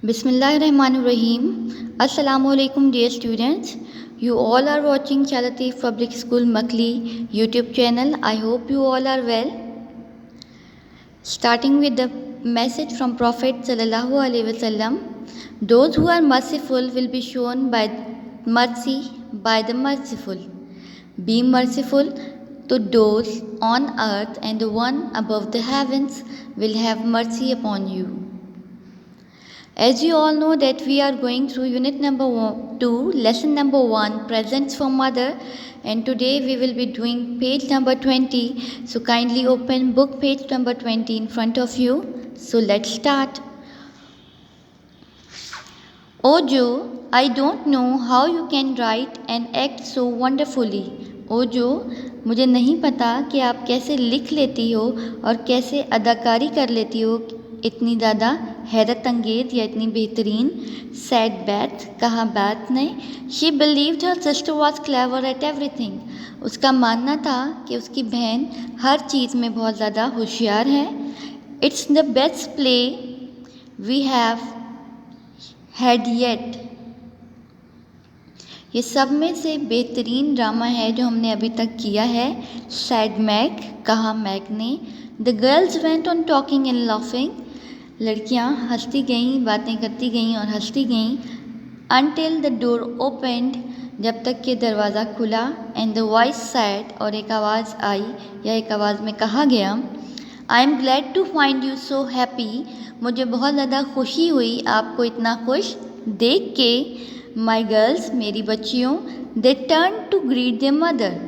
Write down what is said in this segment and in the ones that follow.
Bismillahirrahmanirrahim. Assalamualaikum dear students. You all are watching Chalatif Public School Makli YouTube channel. I hope you all are well. Starting with the message from Prophet Sallallahu Alaihi Wasallam. Those who are merciful will be shown by mercy by the merciful. Be merciful to those on earth, and the one above the heavens will have mercy upon you. As you all know that we are going through unit number 2, lesson number 1, presents for mother, and today we will be doing page number 20. So kindly open book page number 20 in front of you. So let's start. Oh Joe, I don't know how you can write and act so wonderfully. ओ जो मुझे नहीं पता कि आप कैसे लिख लेती हो और कैसे अदाकारी कर लेती हो इतनी ज़्यादा हैरत अंगेज़ या इतनी बेहतरीन. सैड बैथ, कहा बैथ ने. She believed her sister was clever at everything. उसका मानना था कि उसकी बहन हर चीज़ में बहुत ज़्यादा होशियार है. It's the best play we have had yet. ये सब में से बेहतरीन ड्रामा है जो हमने अभी तक किया है. सैड मैग, कहा मैग ने. The girls went on talking and laughing. लड़कियां हंसती गईं, बातें करती गईं और हंसती गईं. अनटिल द डोर ओपनड, जब तक कि दरवाज़ा खुला. एंड द वॉइस सैड, और एक आवाज़ आई या एक आवाज़ में कहा गया. I am glad to find you so happy. मुझे बहुत ज़्यादा खुशी हुई आपको इतना खुश देख के. माई गर्ल्स, मेरी बच्चियों. They turn to greet their mother.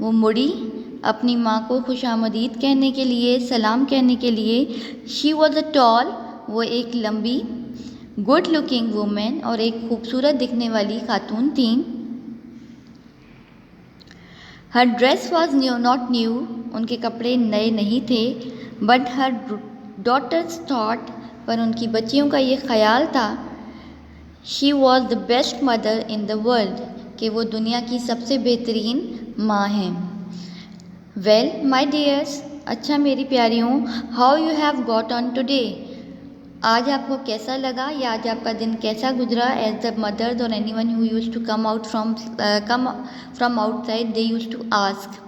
वो मुड़ी अपनी माँ को खुशामदीद कहने के लिए, सलाम कहने के लिए. शी वॉज अ टॉल, वो एक लंबी, गुड लुकिंग वुमेन, और एक खूबसूरत दिखने वाली खातून थी. Her dress was new not new, उनके कपड़े नए नहीं थे. बट हर डॉटर्स थॉट, पर उनकी बच्चियों का ये ख्याल था. She was the best mother in the world, कि वो दुनिया की सबसे बेहतरीन माँ हैं. वेल माई डियर्स, अच्छा मेरी प्यारियों. How you have got on today. आज आपको कैसा लगा या आज आपका दिन कैसा गुजरा. As the mothers or anyone who use to come from outside, they use to ask.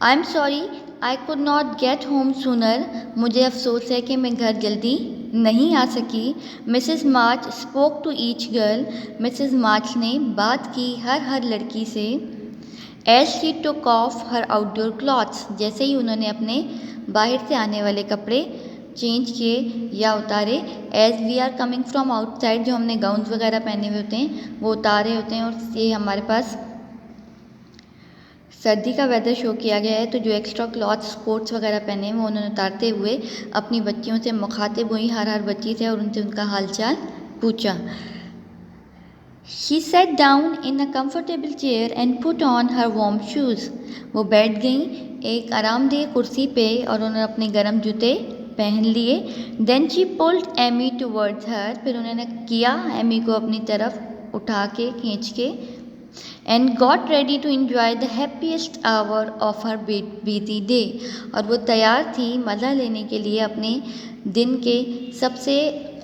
I am sorry I could not get home sooner. मुझे अफसोस है कि मैं घर जल्दी नहीं आ सकी. Mrs March spoke to each girl. Mrs March ने बात की हर लड़की से. As she took off her outdoor clothes, जैसे ही उन्होंने अपने बाहर से आने वाले कपड़े चेंज किए या उतारे. As we are coming from outside, जो हमने गाउन्स वगैरह पहने हुए होते हैं वो उतारे होते हैं. और ये हमारे पास सर्दी का वेदर शो किया गया है, तो जो एक्स्ट्रा क्लॉथ्स कोट्स वगैरह पहने हैं वो उन्होंने उतारते हुए अपनी बच्चियों से मुखातिब हुई, हर बच्ची से, और उनसे उनका हालचाल पूछा. She sat down in a comfortable chair and put on her warm shoes. वो बैठ गईं एक आरामदेह कुर्सी पे और उन्होंने अपने गर्म जूते पहन लिए. Then she pulled Amy towards her. फिर उन्होंने किया एमी को अपनी तरफ उठा के, खींच के. And got ready to enjoy the happiest hour of her busy day. और वो तैयार थी मज़ा लेने के लिए अपने दिन के सबसे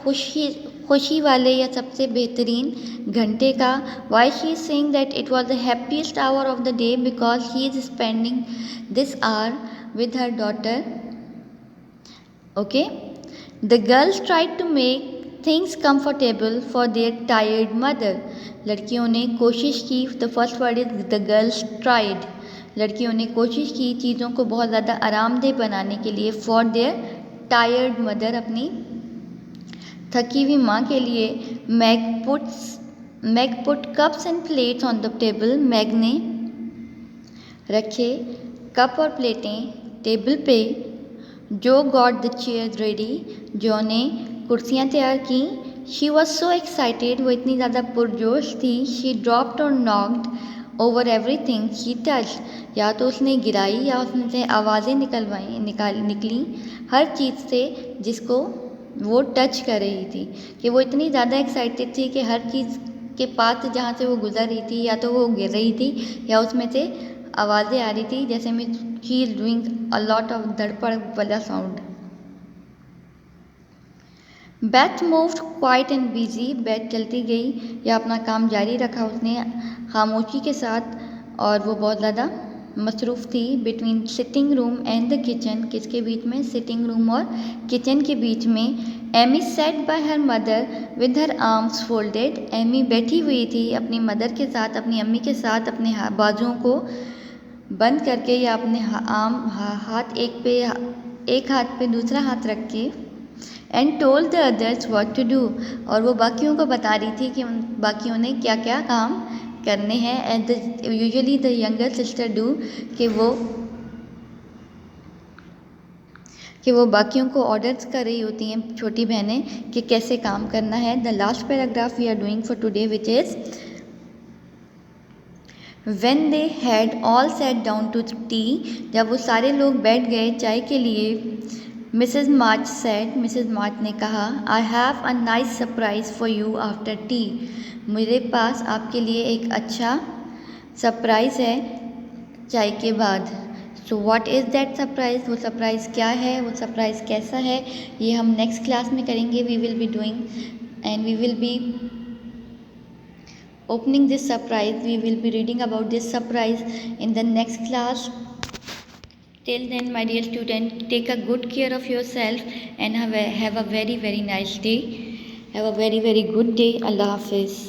खुशी वाले या सबसे बेहतरीन घंटे का. Why she is saying that it was the happiest hour of the day because he is spending this hour with her daughter. Okay. The girls tried to make things comfortable for their tired mother. लड़कियों ने कोशिश की. The first word is the girls tried. लड़कियों ने कोशिश की चीज़ों को बहुत ज़्यादा आरामदेह बनाने के लिए. फॉर देयर टायर्ड मदर, अपनी थकी हुई माँ के लिए. Meg put cups and plates on the table. Meg ने रखे कप और प्लेटें टेबल पे. जो गॉट द चेयर रेडी. जो ने कुर्सियाँ तैयार की. शी वॉज सो एक्साइटेड, वो इतनी ज़्यादा पुरजोश थी. शी ड्रॉप्ड और knocked over everything she touch. या तो उसने गिराई या उसमें से आवाज़ें निकली हर चीज़ से जिसको वो टच कर रही थी. कि वो इतनी ज़्यादा एक्साइटेड थी कि हर चीज़ के पास जहाँ से वो गुजर रही थी या तो वो गिर रही थी या उसमें से आवाज़ें आ रही थी, जैसे में she is doing a lot of धड़पड़ वाला sound. Beth moved quiet and busy. Beth चलती गई या अपना काम जारी रखा उसने खामोशी के साथ, और वो बहुत ज़्यादा मसरूफ़ थी. Between sitting room and the kitchen, किसके बीच में? सिटिंग रूम और किचन के बीच में. Amy sat by her mother with her arms folded. एमी बैठी हुई थी अपनी मदर के साथ, अपनी अम्मी के साथ, अपने बाजुओं को बंद करके या अपने हाथ एक हाथ पे दूसरा हाथ रख के. And told the others what to do, और वो बाकियों को बता रही थी कि बाकियों ने क्या क्या काम करने हैं. And usually the younger sister do, कि वो बाकियों को ऑर्डर्स कर रही होती हैं छोटी बहनें कि कैसे काम करना है. The last paragraph we are doing for today which is When they had all sat down to tea, जब वो सारे लोग बैठ गए चाय के लिए. Mrs. March said, Mrs. March ने कहा, I have a nice surprise for you after tea. मेरे पास आपके लिए एक अच्छा सरप्राइज़ है चाय के बाद. So what is that surprise? वो सरप्राइज़ क्या है, वो सरप्राइज़ कैसा है, ये हम नेक्स्ट क्लास में करेंगे. We will be doing and we will be opening this surprise. We will be reading about this surprise in the next class. Till then, my dear student, take a good care of yourself and have a very nice day. Have a very good day. Allah Hafiz.